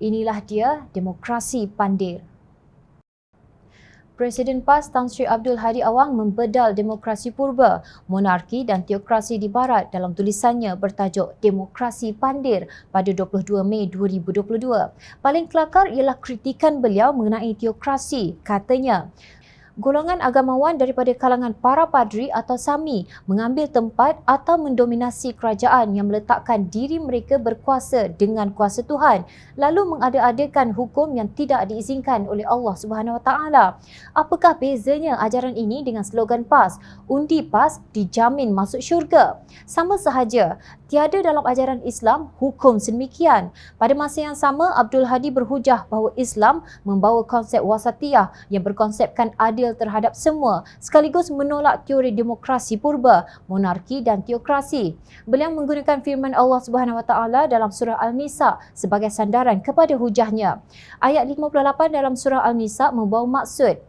Inilah dia demokrasi pandir. Presiden PAS Tan Sri Abdul Hadi Awang membedal demokrasi purba, monarki dan teokrasi di barat dalam tulisannya bertajuk Demokrasi Pandir pada 22 Mei 2022. Paling kelakar ialah kritikan beliau mengenai teokrasi. Katanya, golongan agamawan daripada kalangan para padri atau sami mengambil tempat atau mendominasi kerajaan yang meletakkan diri mereka berkuasa dengan kuasa Tuhan, lalu mengada-adakan hukum yang tidak diizinkan oleh Allah Subhanahu Wa Taala. Apakah bezanya ajaran ini dengan slogan PAS, undi PAS dijamin masuk syurga? Sama sahaja, tiada dalam ajaran Islam hukum sedemikian. Pada masa yang sama, Abdul Hadi berhujah bahawa Islam membawa konsep wasatiyah yang berkonsepkan adil terhadap semua, sekaligus menolak teori demokrasi purba, monarki dan teokrasi. Beliau menggunakan firman Allah Subhanahu Wa Taala dalam surah Al-Nisa sebagai sandaran kepada hujahnya. Ayat 58 dalam surah Al-Nisa membawa maksud,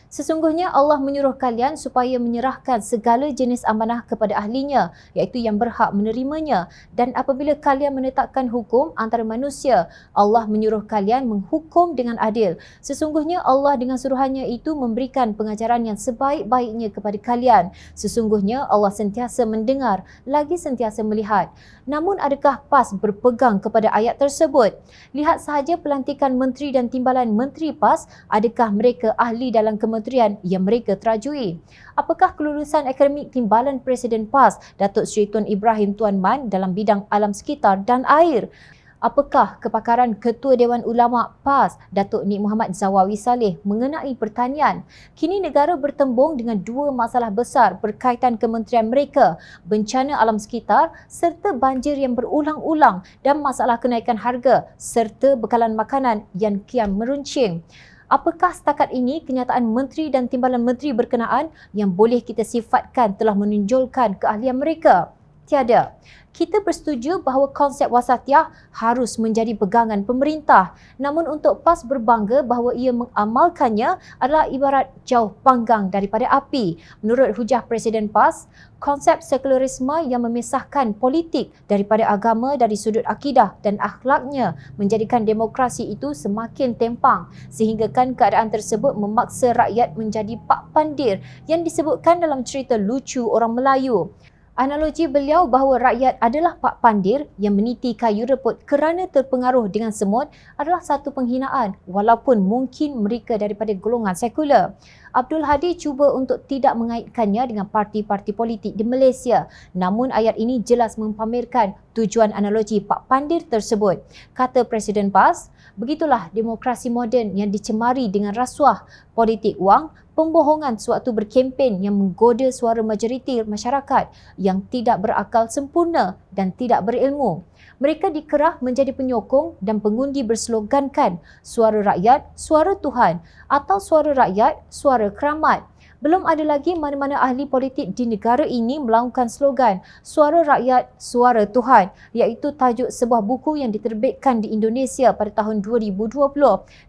sesungguhnya Allah menyuruh kalian supaya menyerahkan segala jenis amanah kepada ahlinya, iaitu yang berhak menerimanya. Dan apabila kalian menetapkan hukum antara manusia, Allah menyuruh kalian menghukum dengan adil. Sesungguhnya Allah dengan suruhannya itu memberikan pengajaran yang sebaik-baiknya kepada kalian. Sesungguhnya Allah sentiasa mendengar, lagi sentiasa melihat. Namun adakah PAS berpegang kepada ayat tersebut? Lihat sahaja pelantikan menteri dan timbalan menteri PAS, adakah mereka ahli dalam kementerian yang mereka terajui? Apakah kelulusan akademik timbalan Presiden PAS, Datuk Seri Tun Ibrahim Tuan Man dalam bidang alam sekitar dan air? Apakah kepakaran Ketua Dewan Ulama PAS, Datuk Nik Muhammad Zawawi Saleh mengenai pertanian? Kini negara bertembung dengan dua masalah besar berkaitan kementerian mereka, bencana alam sekitar serta banjir yang berulang-ulang dan masalah kenaikan harga serta bekalan makanan yang kian meruncing. Apakah setakat ini kenyataan menteri dan timbalan menteri berkenaan yang boleh kita sifatkan telah menonjolkan keahlian mereka? Tiada. Kita bersetuju bahawa konsep wasatiyah harus menjadi pegangan pemerintah. Namun untuk PAS berbangga bahawa ia mengamalkannya adalah ibarat jauh panggang daripada api. Menurut hujah Presiden PAS, konsep sekularisme yang memisahkan politik daripada agama dari sudut akidah dan akhlaknya menjadikan demokrasi itu semakin tempang, sehinggakan keadaan tersebut memaksa rakyat menjadi pak pandir yang disebutkan dalam cerita lucu orang Melayu. Analogi beliau bahawa rakyat adalah pak pandir yang meniti kayu reput kerana terpengaruh dengan semut adalah satu penghinaan walaupun mungkin mereka daripada golongan sekular. Abdul Hadi cuba untuk tidak mengaitkannya dengan parti-parti politik di Malaysia. Namun ayat ini jelas mempamerkan tujuan analogi pak pandir tersebut. Kata Presiden PAS, begitulah demokrasi moden yang dicemari dengan rasuah, politik wang, pembohongan sewaktu berkempen yang menggoda suara majoriti masyarakat yang tidak berakal sempurna dan tidak berilmu. Mereka dikerah menjadi penyokong dan pengundi berslogankan suara rakyat, suara Tuhan atau suara rakyat, suara keramat. Belum ada lagi mana-mana ahli politik di negara ini melaungkan slogan suara rakyat, suara Tuhan, iaitu tajuk sebuah buku yang diterbitkan di Indonesia pada tahun 2020.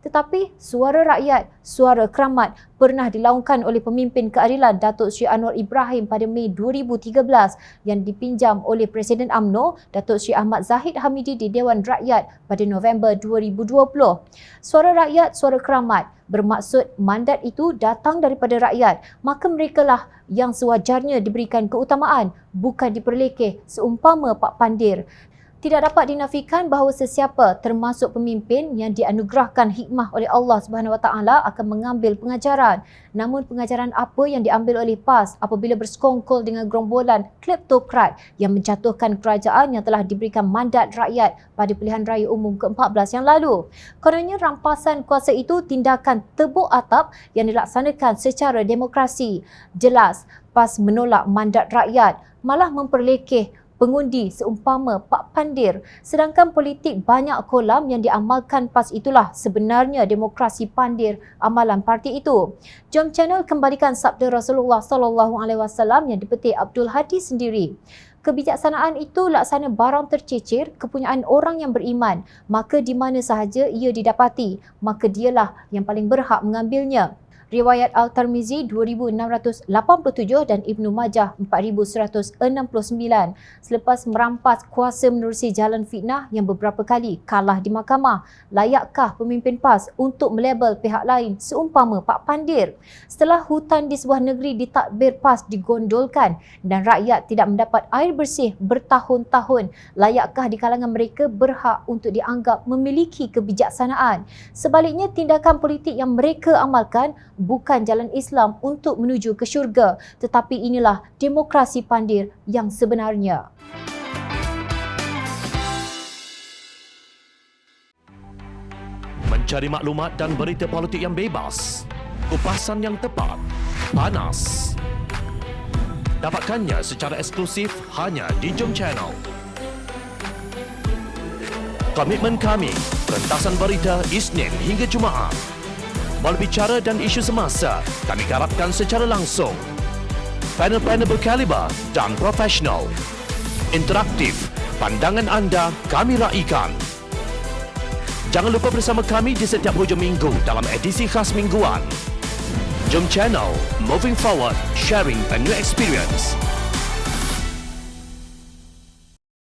Tetapi suara rakyat, suara keramat pernah dilaungkan oleh pemimpin keadilan Datuk Seri Anwar Ibrahim pada Mei 2013 yang dipinjam oleh Presiden UMNO Datuk Seri Ahmad Zahid Hamidi di Dewan Rakyat pada November 2020. Suara rakyat, suara keramat bermaksud mandat itu datang daripada rakyat, maka merekalah yang sewajarnya diberikan keutamaan, bukan diperlekeh seumpama pak pandir. Tidak dapat dinafikan bahawa sesiapa termasuk pemimpin yang dianugerahkan hikmah oleh Allah Subhanahu Wa Taala akan mengambil pengajaran. Namun pengajaran apa yang diambil oleh PAS apabila bersekongkol dengan gerombolan kleptokrat yang menjatuhkan kerajaan yang telah diberikan mandat rakyat pada pilihan raya umum ke-14 yang lalu? Kononnya rampasan kuasa itu tindakan tebuk atap yang dilaksanakan secara demokrasi. Jelas, PAS menolak mandat rakyat, malah memperlekeh pengundi seumpama pak pandir. Sedangkan politik banyak kolam yang diamalkan PAS itulah sebenarnya demokrasi pandir amalan parti itu. Jom channel kembalikan sabda Rasulullah SAW yang dipetik Abdul Hadi sendiri. Kebijaksanaan itu laksana barang tercicir kepunyaan orang yang beriman, maka di mana sahaja ia didapati, maka dialah yang paling berhak mengambilnya. Riwayat Al-Tirmizi 2687 dan Ibnu Majah 4169 selepas merampas kuasa menerusi jalan fitnah yang beberapa kali kalah di mahkamah. Layakkah pemimpin PAS untuk melabel pihak lain seumpama Pak Pandir? Setelah hutan di sebuah negeri ditadbir PAS digondolkan dan rakyat tidak mendapat air bersih bertahun-tahun, layakkah di kalangan mereka berhak untuk dianggap memiliki kebijaksanaan? Sebaliknya, tindakan politik yang mereka amalkan bukan jalan Islam untuk menuju ke syurga, tetapi inilah demokrasi pandir yang sebenarnya. Mencari maklumat dan berita politik yang bebas, kupasan yang tepat, panas. Dapatkannya secara eksklusif hanya di Jom Channel. Komitmen kami, pentasan berita Isnin hingga Jumaat. Berbicara dan isu semasa, kami garapkan secara langsung. Panel-panel berkaliber dan profesional. Interaktif, pandangan anda kami raikan. Jangan lupa bersama kami di setiap hujung minggu dalam edisi khas mingguan. Jom Channel, moving forward, sharing a new experience.